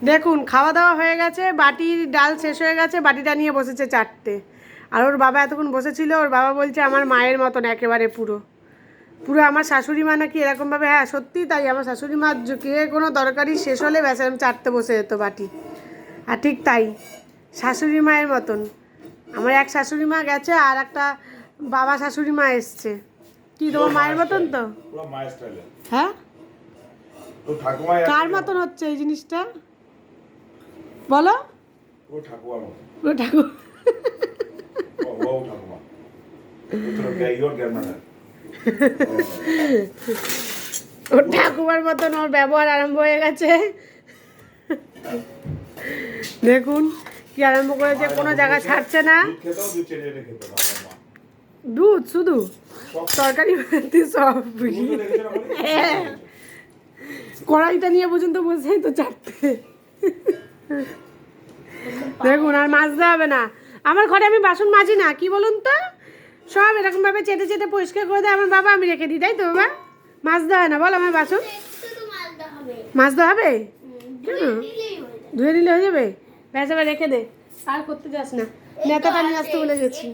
দেখুন খাওয়া দাওয়া হয়ে গেছে, বাটির ডাল শেষ হয়ে গেছে, বাটিটা নিয়ে বসেছে চাটতে। আর ওর বাবা এতক্ষণ বসেছিল, ওর বাবা বলছে আমার মায়ের মতন একেবারে পুরো পুরো আমার শাশুড়ি মা নাকি এরকমভাবে। হ্যাঁ সত্যি তাই, আমার শাশুড়ি মা কে কোনো তরকারি শেষ হলে ব্যাস আমি চাটতে বসে যেত বাটি। আর ঠিক তাই শাশুড়ি মায়ের মতন। আমার এক শাশুড়ি মা গেছে, আর একটা বাবা শাশুড়ি মা এসছে। কি তোমার মায়ের মতন তো? হ্যাঁ কার মতন হচ্ছে এই জিনিসটা বলো? ও ঠাকুর ওর ঠাকুমার মতন ওর ব্যবহার আরম্ভ হয়ে গেছে। দেখুন কি আরম্ভ করেছে, কোনো জায়গা ছাড়ছে না। দুধ শুধু তরকারি সব কড়াইটা নিয়ে পর্যন্ত বসেই তো চাটতে। দেখুন আর মাজতে হবে না। আমার ঘরে আমি বাসন মাজি না, কি বলুন তো, সব এরকমভাবে চেটে চেটে পরিষ্কার করে দেয় আমার বাবা, আমি রেখে দিই, তাই তো বাবা? মাজতে হয় না বল আমার বাসন? মাজতে হবে কেন? ধুয়ে নিলে হয়ে যাবে, ব্যাস এবার রেখে দে, আর করতে যাস না। নেতাটা নিয়ে আসতে বলে গেছি।